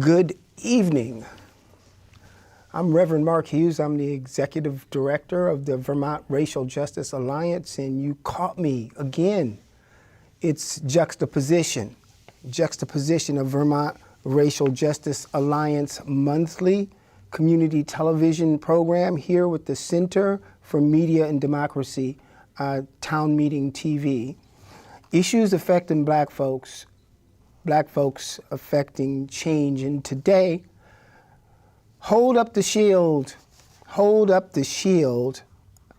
Good evening. I'm Reverend Mark Hughes. I'm the Executive Director of the Vermont Racial Justice Alliance, and you caught me again. It's Juxtaposition. Juxtaposition of Vermont Racial Justice Alliance monthly community television program here with the Center for Media and Democracy, Town Meeting TV. Issues affecting Black folks affecting change. And today, hold up the shield,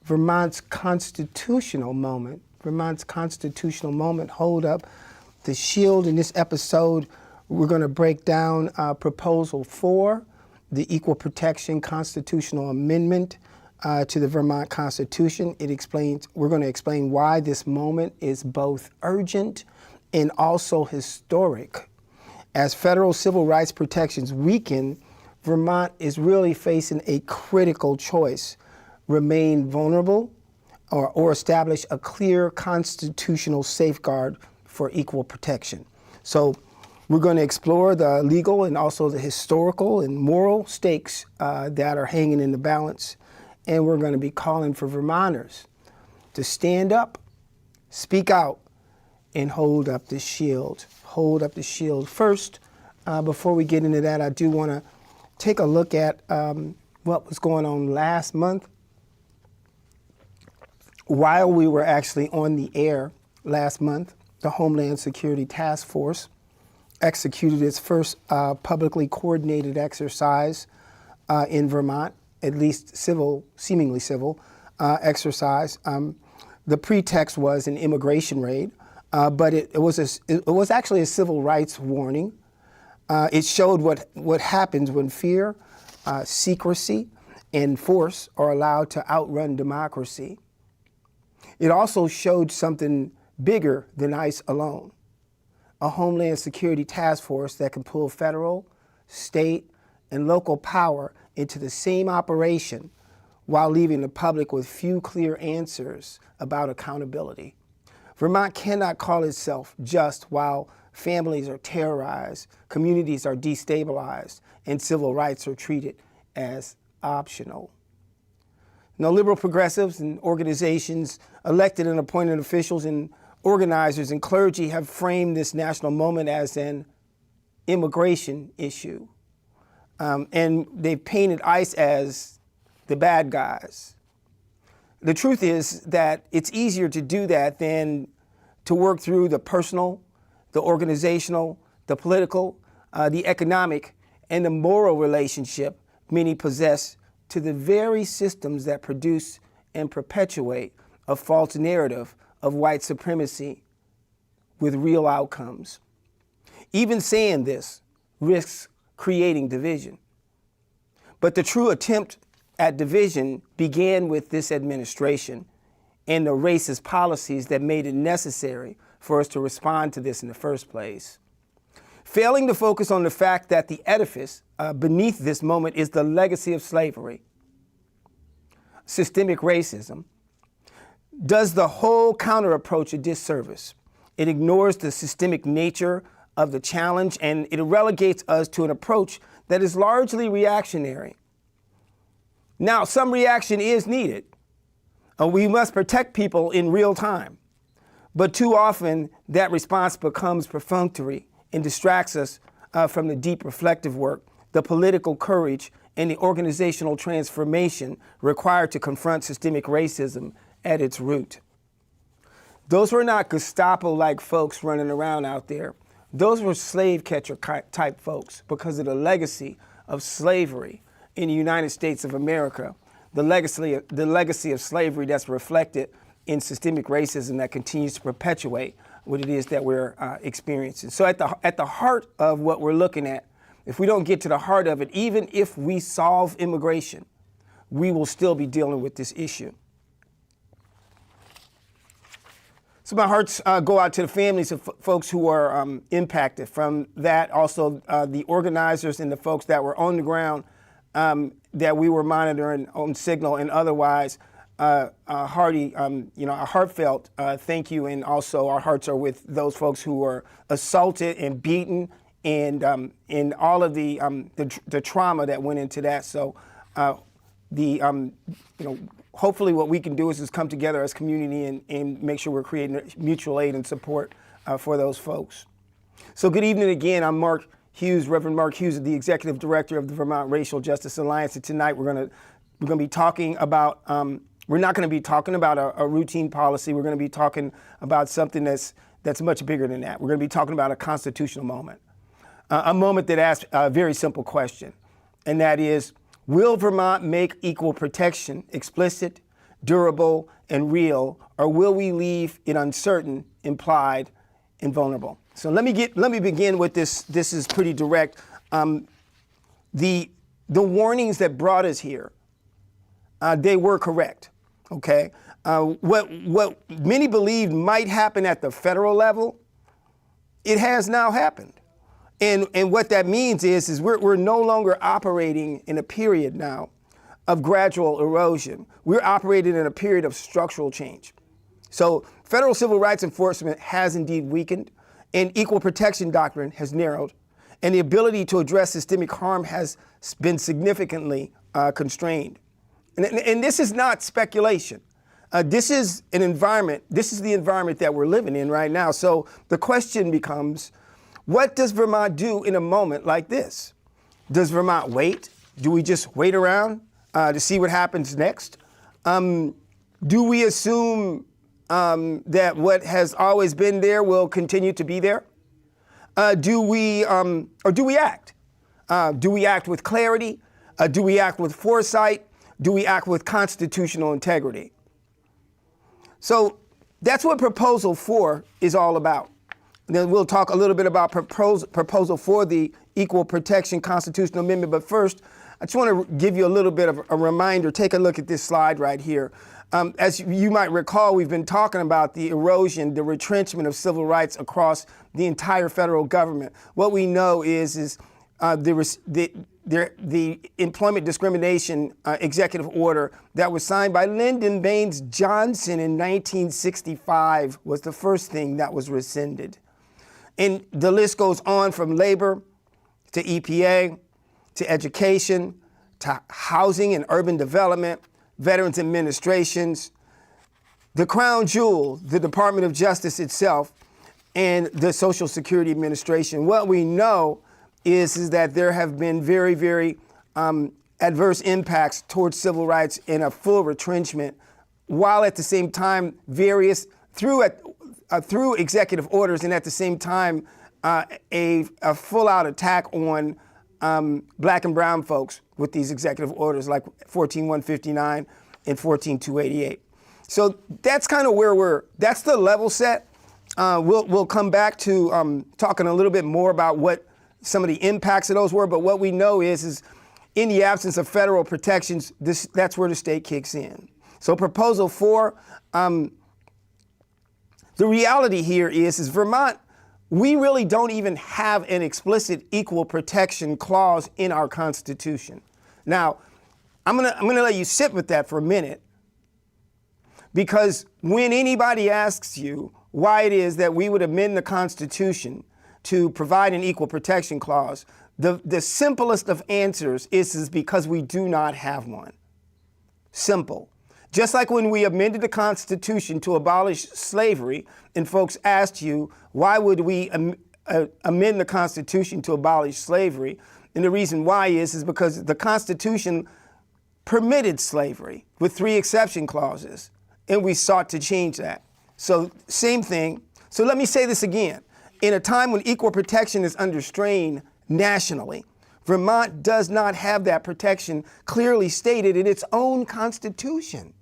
Vermont's constitutional moment, hold up the shield. In this episode, we're going to break down Proposal 4, the Equal Protection Constitutional Amendment to the Vermont Constitution. We're going to explain why this moment is both urgent and also historic. As federal civil rights protections weaken, Vermont is really facing a critical choice: remain vulnerable or establish a clear constitutional safeguard for equal protection. So we're going to explore the legal and also the historical and moral stakes that are hanging in the balance. And we're going to be calling for Vermonters to stand up, speak out, and hold up the shield. Hold up the shield. First, before we get into that, I do want to take a look at what was going on last month. While we were actually on the air last month, the Homeland Security Task Force executed its first publicly coordinated exercise in Vermont, at least seemingly civil exercise. The pretext was an immigration raid. But it was actually a civil rights warning. It showed what happens when fear, secrecy, and force are allowed to outrun democracy. It also showed something bigger than ICE alone: a Homeland Security Task Force that can pull federal, state, and local power into the same operation while leaving the public with few clear answers about accountability. Vermont cannot call itself just while families are terrorized, communities are destabilized, and civil rights are treated as optional. Now, liberal progressives and organizations, elected and appointed officials and organizers and clergy have framed this national moment as an immigration issue. And they've painted ICE as the bad guys. The truth is that it's easier to do that than to work through the personal, the organizational, the political, the economic, and the moral relationship many possess to the very systems that produce and perpetuate a false narrative of white supremacy with real outcomes. Even saying this risks creating division. But the true attempt at division began with this administration and the racist policies that made it necessary for us to respond to this in the first place. Failing to focus on the fact that the edifice beneath this moment is the legacy of slavery, systemic racism, does the whole counter approach a disservice. It ignores the systemic nature of the challenge, and it relegates us to an approach that is largely reactionary. Now, some reaction is needed. We must protect people in real time. But too often, that response becomes perfunctory and distracts us from the deep reflective work, the political courage, and the organizational transformation required to confront systemic racism at its root. Those were not Gestapo-like folks running around out there. Those were slave catcher type folks because of the legacy of slavery in the United States of America, the legacy of slavery that's reflected in systemic racism that continues to perpetuate what it is that we're experiencing. So at the heart of what we're looking at, if we don't get to the heart of it, even if we solve immigration, we will still be dealing with this issue. So my hearts go out to the families of folks who are impacted from that. Also, the organizers and the folks that were on the ground that we were monitoring on Signal and otherwise. A heartfelt thank you, and also our hearts are with those folks who were assaulted and beaten and all of the trauma that went into that. So hopefully what we can do is come together as community and make sure we're creating mutual aid and support for those folks. So good evening again. I'm Mark Hughes, Reverend Mark Hughes, the Executive Director of the Vermont Racial Justice Alliance. And tonight we're going to be talking about, we're not going to be talking about a routine policy. We're going to be talking about something that's much bigger than that. We're going to be talking about a constitutional moment, a moment that asks a very simple question, and that is, will Vermont make equal protection explicit, durable, and real, or will we leave it uncertain, implied, and vulnerable? So let me begin with this. This is pretty direct. The warnings that brought us here, they were correct. Okay. What many believed might happen at the federal level, it has now happened. And what that means is we're no longer operating in a period now of gradual erosion. We're operating in a period of structural change. So federal civil rights enforcement has indeed weakened, and equal protection doctrine has narrowed, and the ability to address systemic harm has been significantly constrained. And this is not speculation. This is an environment, this is the environment that we're living in right now. So the question becomes, what does Vermont do in a moment like this? Does Vermont wait? Do we just wait around to see what happens next? Do we assume that what has always been there will continue to be there? Or do we act? Do we act with clarity? Do we act with foresight? Do we act with constitutional integrity? So that's what Proposal 4 is all about. And then we'll talk a little bit about Proposal 4, the Equal Protection Constitutional Amendment. But first, I just want to give you a little bit of a reminder. Take a look at this slide right here. As you might recall, we've been talking about the erosion, the retrenchment of civil rights across the entire federal government. What we know is the employment discrimination executive order that was signed by Lyndon Baines Johnson in 1965 was the first thing that was rescinded. And the list goes on from labor to EPA to education to housing and urban development, Veterans Administrations, the crown jewel, the Department of Justice itself, and the Social Security Administration. What we know is that there have been very, very adverse impacts towards civil rights and a full retrenchment, while at the same time through executive orders, and at the same time a full-out attack on black and brown folks with these executive orders like 14159 and 14288. So that's kind of that's the level set. We'll come back to talking a little bit more about what some of the impacts of those were, but what we know is in the absence of federal protections, that's where the state kicks in. So Proposal 4, the reality here is Vermont, we really don't even have an explicit equal protection clause in our Constitution. Now, I'm gonna let you sit with that for a minute, because when anybody asks you why it is that we would amend the Constitution to provide an equal protection clause, the simplest of answers is because we do not have one. Simple. Just like when we amended the Constitution to abolish slavery, and folks asked you, why would we amend the Constitution to abolish slavery? And the reason why is because the Constitution permitted slavery with 3 exception clauses, and we sought to change that. So same thing. So let me say this again. In a time when equal protection is under strain nationally, Vermont does not have that protection clearly stated in its own Constitution.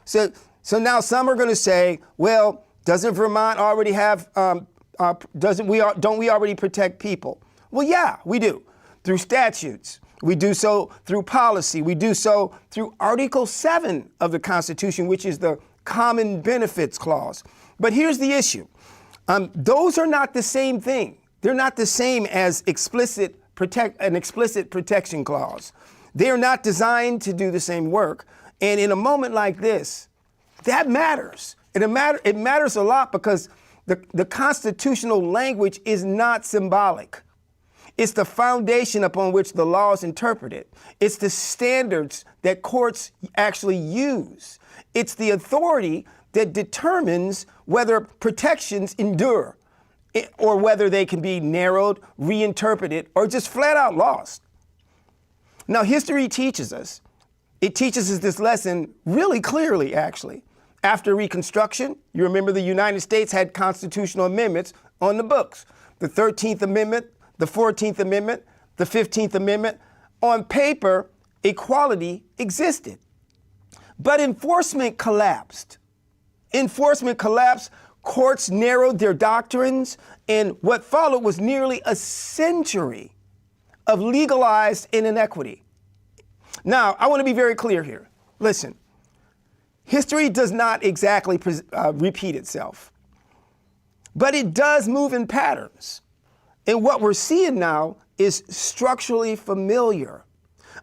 So now some are going to say, well, doesn't Vermont already have, don't we already protect people? Well, yeah, we do, through statutes. We do so through policy. We do so through Article 7 of the Constitution, which is the Common Benefits Clause. But here's the issue. Those are not the same thing. They're not the same as an explicit protection clause. They are not designed to do the same work. And in a moment like this, that matters. It matters a lot because The constitutional language is not symbolic. It's the foundation upon which the law is interpreted. It's the standards that courts actually use. It's the authority that determines whether protections endure or whether they can be narrowed, reinterpreted, or just flat out lost. Now, history teaches us. It teaches us this lesson really clearly, actually. After Reconstruction, you remember the United States had constitutional amendments on the books. The 13th Amendment, the 14th Amendment, the 15th Amendment. On paper, equality existed. But enforcement collapsed. Enforcement collapsed, courts narrowed their doctrines, and what followed was nearly a century of legalized inequity. Now, I want to be very clear here. Listen, history does not exactly repeat itself, but it does move in patterns. And what we're seeing now is structurally familiar.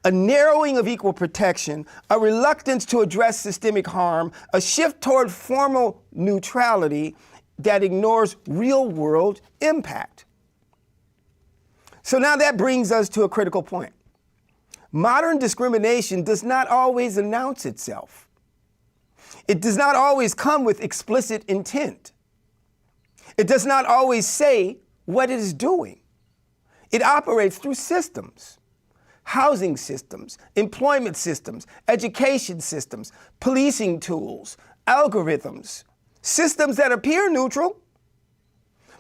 A narrowing of equal protection, a reluctance to address systemic harm, a shift toward formal neutrality that ignores real-world impact. So now that brings us to a critical point. Modern discrimination does not always announce itself. It does not always come with explicit intent. It does not always say what it is doing. It operates through systems, housing systems, employment systems, education systems, policing tools, algorithms, systems that appear neutral,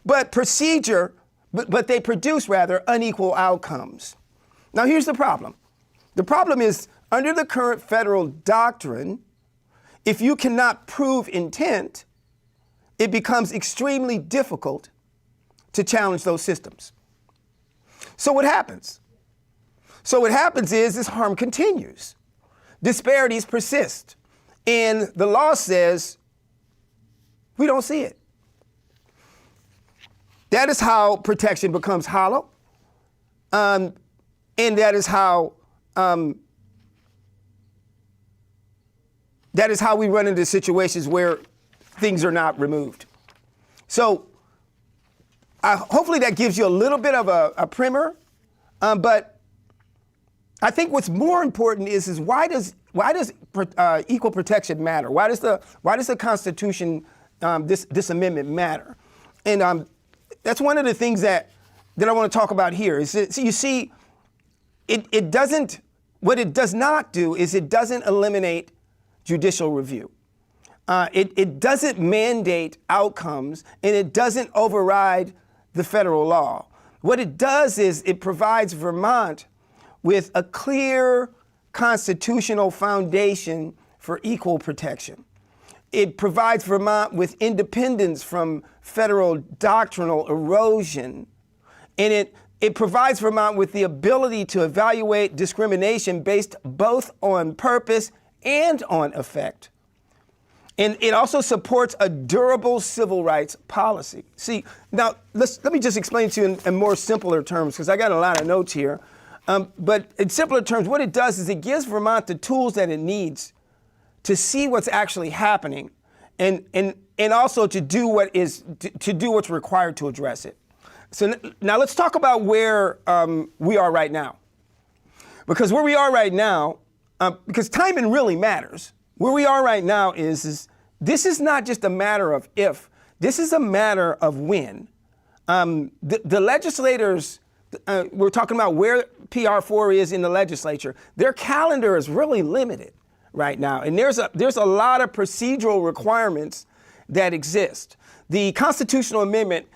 but they produce rather unequal outcomes. Now here's the problem. The problem is, under the current federal doctrine, if you cannot prove intent, it becomes extremely difficult to challenge those systems. So what happens? So what happens is this harm continues. Disparities persist. And the law says we don't see it. That is how protection becomes hollow. And that is how we run into situations where things are not removed. So hopefully that gives you a little bit of a primer, but I think what's more important is why does equal protection matter? Why does the Constitution, this amendment matter? And that's one of the things that I want to talk about here. Is that, so you see, what it does not do is it doesn't eliminate judicial review. It doesn't mandate outcomes, and it doesn't override the federal law. What it does is it provides Vermont with a clear constitutional foundation for equal protection. It provides Vermont with independence from federal doctrinal erosion, and it provides Vermont with the ability to evaluate discrimination based both on purpose and on effect. And it also supports a durable civil rights policy. See, now let me just explain to you in more simpler terms, because I got a lot of notes here. But in simpler terms, what it does is it gives Vermont the tools that it needs to see what's actually happening, and also to do what's required to address it. So now let's talk about where we are right now, because where we are right now, because timing really matters. Where we are right now is this is not just a matter of if, this is a matter of when. The legislators, we're talking about where PR4 is in the legislature. Their calendar is really limited right now, and there's a lot of procedural requirements that exist. The constitutional amendment,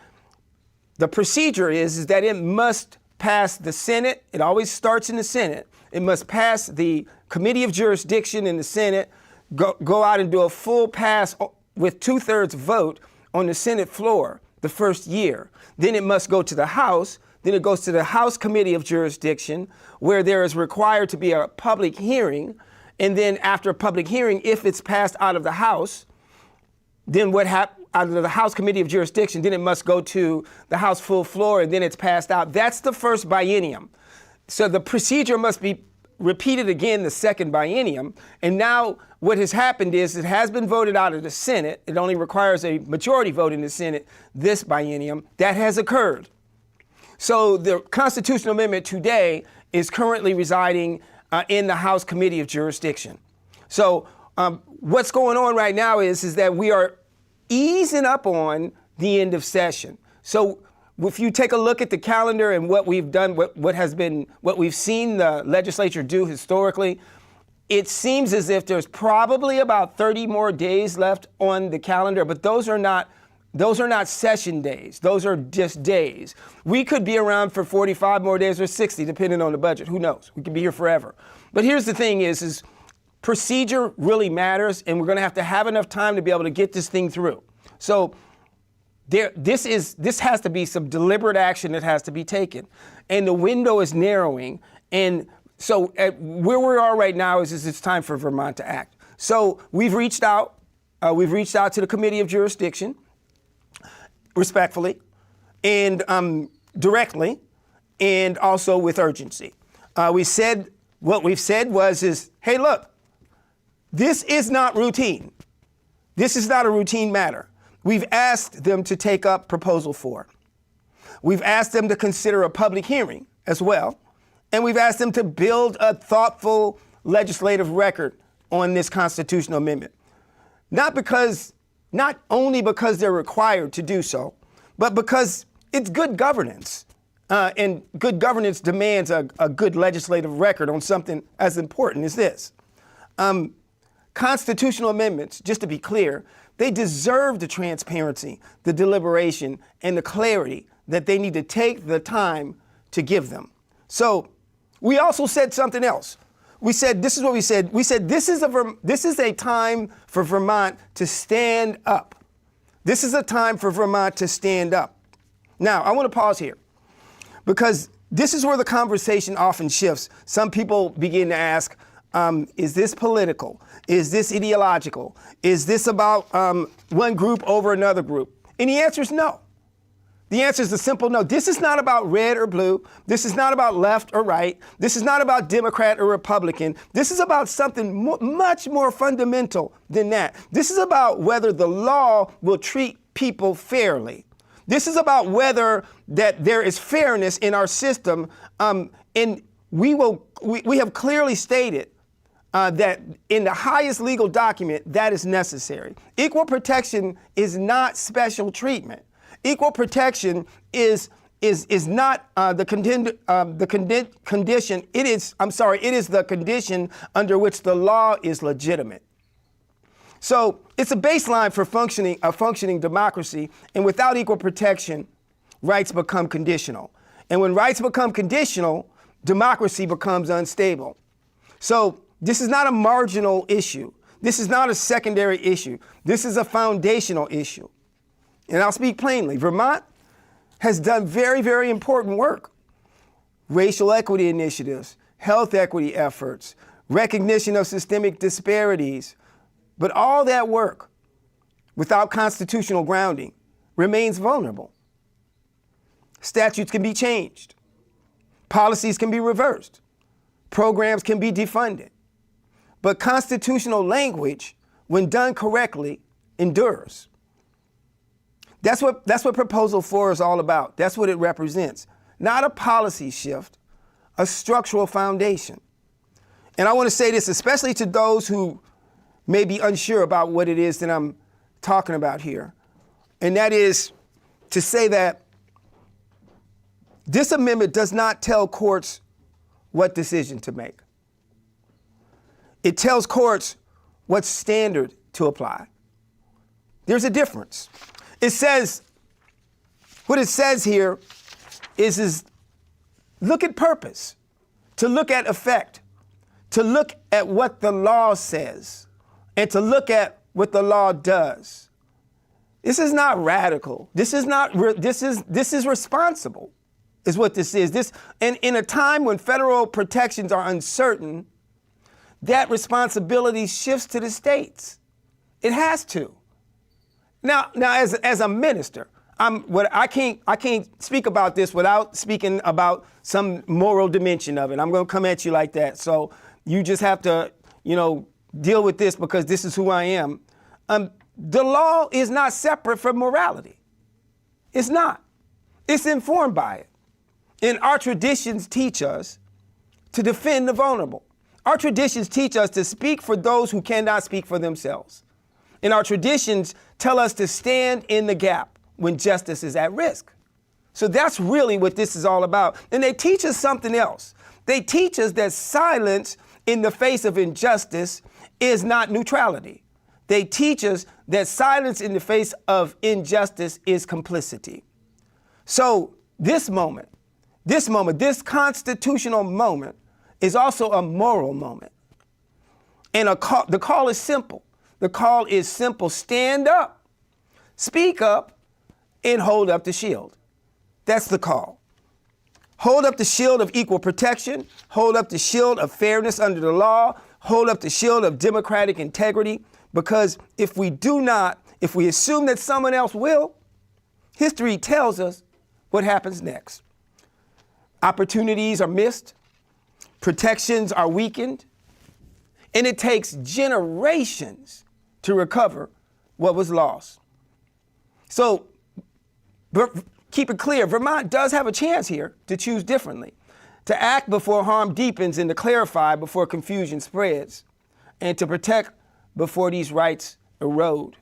the procedure is that it must pass the Senate. It always starts in the Senate. It must pass the Committee of Jurisdiction in the Senate, go out and do a full pass with 2/3 vote on the Senate floor the first year. Then it must go to the House. Then it goes to the House Committee of Jurisdiction, where there is required to be a public hearing. And then after a public hearing, if it's passed out of the House, then out of the House Committee of Jurisdiction, then it must go to the House full floor, and then it's passed out. That's the first biennium. So the procedure must be repeated again the second biennium. And now what has happened is it has been voted out of the Senate. It only requires a majority vote in the Senate this biennium. That has occurred. So the constitutional amendment today is currently residing in the House Committee of Jurisdiction. So what's going on right now is that we are easing up on the end of session. So if you take a look at the calendar and what we've done, what we've seen the legislature do historically, it seems as if there's probably about 30 more days left on the calendar, but those are not session days. Those are just days. We could be around for 45 more days or 60, depending on the budget. Who knows? We could be here forever. But here's the thing is procedure really matters, and we're going to have enough time to be able to get this thing through. So this has to be some deliberate action that has to be taken, and the window is narrowing. And so where we are right now is it's time for Vermont to act. So we've reached out to the Committee of Jurisdiction, respectfully, and directly, and also with urgency. What we've said is, hey, look, this is not routine. This is not a routine matter. We've asked them to take up Proposal 4. We've asked them to consider a public hearing as well. And we've asked them to build a thoughtful legislative record on this constitutional amendment. Not only because they're required to do so, but because it's good governance. And good governance demands a good legislative record on something as important as this. Constitutional amendments, just to be clear, they deserve the transparency, the deliberation, and the clarity that they need to take the time to give them. So we also said something else. We said, this is what we said. We said, this is a time for Vermont to stand up. This is a time for Vermont to stand up. Now, I want to pause here because this is where the conversation often shifts. Some people begin to ask, is this political? Is this ideological? Is this about one group over another group? And the answer is no. The answer is a simple no. This is not about red or blue. This is not about left or right. This is not about Democrat or Republican. This is about something much more fundamental than that. This is about whether the law will treat people fairly. This is about whether that there is fairness in our system. And we have clearly stated that in the highest legal document that is necessary. Equal protection is not special treatment. Equal protection is not the condition. It is the condition under which the law is legitimate. So it's a baseline for a functioning democracy. And without equal protection, rights become conditional. And when rights become conditional, democracy becomes unstable. So this is not a marginal issue. This is not a secondary issue. This is a foundational issue. And I'll speak plainly. Vermont has done very, very important work. Racial equity initiatives, health equity efforts, recognition of systemic disparities. But all that work, without constitutional grounding, remains vulnerable. Statutes can be changed. Policies can be reversed. Programs can be defunded. But constitutional language, when done correctly, endures. That's what Proposal 4 is all about. That's what it represents. Not a policy shift, a structural foundation. And I want to say this, especially to those who may be unsure about what it is that I'm talking about here. And that is to say that this amendment does not tell courts what decision to make. It tells courts what standard to apply. There's a difference. What it says here is look at purpose, to look at effect, to look at what the law says, and to look at what the law does. This is not radical. This is responsible, is what this is. And in a time when federal protections are uncertain, that responsibility shifts to the states. It has to. Now, as a minister, I can't speak about this without speaking about some moral dimension of it. I'm going to come at you like that. So you just have to, deal with this because this is who I am. The law is not separate from morality. It's not. It's informed by it. And our traditions teach us to defend the vulnerable. Our traditions teach us to speak for those who cannot speak for themselves. And our traditions tell us to stand in the gap when justice is at risk. So that's really what this is all about. And they teach us something else. They teach us that silence in the face of injustice is not neutrality. They teach us that silence in the face of injustice is complicity. So this constitutional moment is also a moral moment. And the call is simple. The call is simple. Stand up, speak up, and hold up the shield. That's the call. Hold up the shield of equal protection. Hold up the shield of fairness under the law. Hold up the shield of democratic integrity. Because if we assume that someone else will, history tells us what happens next. Opportunities are missed. Protections are weakened. And it takes generations to recover what was lost. So keep it clear, Vermont does have a chance here to choose differently, to act before harm deepens and to clarify before confusion spreads, and to protect before these rights erode.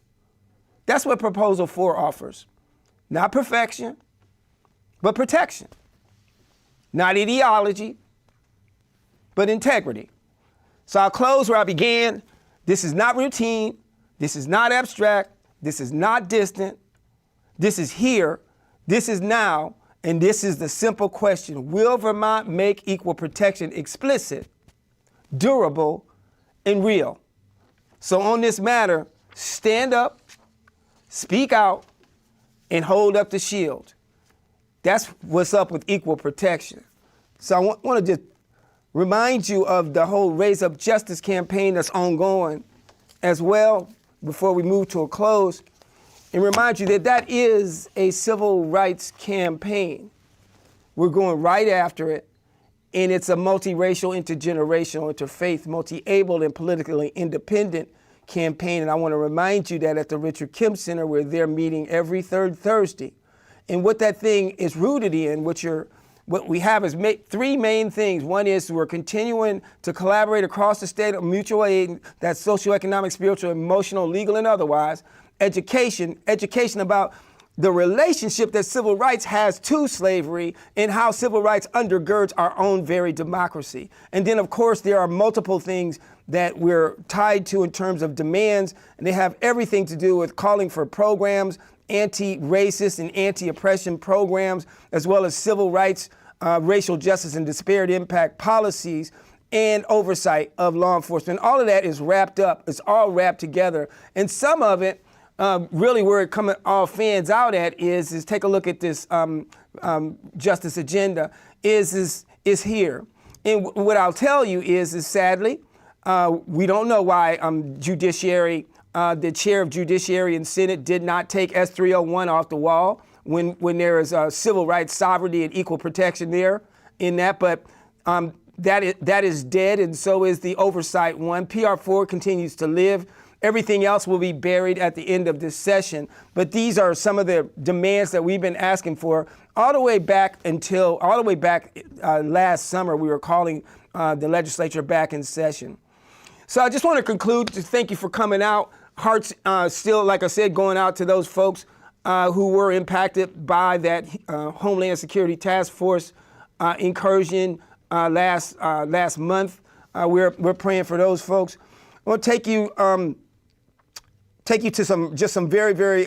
That's what Proposal 4 offers. Not perfection, but protection. Not ideology, but integrity. So I'll close where I began. This is not routine. This is not abstract. This is not distant. This is here. This is now. And this is the simple question. Will Vermont make equal protection explicit, durable, and real? So on this matter, stand up, speak out, and hold up the shield. That's what's up with equal protection. So I want to just remind you of the whole Raise Up Justice campaign that's ongoing as well before we move to a close, and remind you that that is a civil rights campaign. We're going right after it, and it's a multiracial, intergenerational, interfaith, multi-able, and politically independent campaign. And I want to remind you that at the Richard Kim Center, we're there meeting every third Thursday. And what that thing is rooted in, what we have is three main things. One is we're continuing to collaborate across the state of mutual aid, that's socioeconomic, spiritual, emotional, legal, and otherwise. Education about the relationship that civil rights has to slavery and how civil rights undergirds our own very democracy. And then, of course, there are multiple things that we're tied to in terms of demands, and they have everything to do with calling for programs, anti-racist and anti-oppression programs, as well as civil rights, racial justice and disparate impact policies, and oversight of law enforcement. All of that is wrapped up. It's all wrapped together. And some of it, really where it all fans out at is take a look at this justice agenda is here. And what I'll tell you is sadly, we don't know why Judiciary, the chair of Judiciary and Senate did not take S-301 off the wall when there is civil rights, sovereignty, and equal protection there in that. But that is dead, and so is the oversight one. PR4 continues to live. Everything else will be buried at the end of this session. But these are some of the demands that we've been asking for all the way back last summer. We were calling the legislature back in session. So I just want to conclude to thank you for coming out. Hearts still, like I said, going out to those folks who were impacted by that Homeland Security Task Force incursion last month. We're praying for those folks. I want to take you to some very, very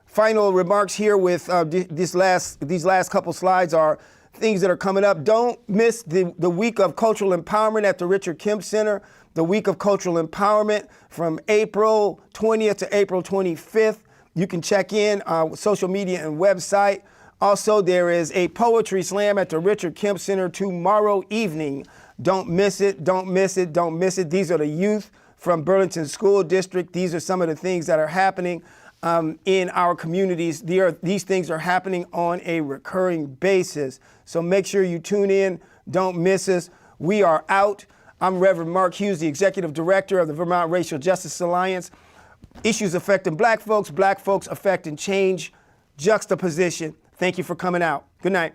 final remarks here with these last couple slides are things that are coming up. Don't miss the week of cultural empowerment at the Richard Kim Center. The week of cultural empowerment from April 20th to April 25th. You can check in social media and website. Also, there is a poetry slam at the Richard Kim Center tomorrow evening. Don't miss it, don't miss it, don't miss it. These are the youth from Burlington School District. These are some of the things that are happening. in our communities. These things are happening on a recurring basis. So make sure you tune in. Don't miss us. We are out. I'm Reverend Mark Hughes, the Executive Director of the Vermont Racial Justice Alliance. Issues affecting black folks affecting change. Juxtaposition. Thank you for coming out. Good night.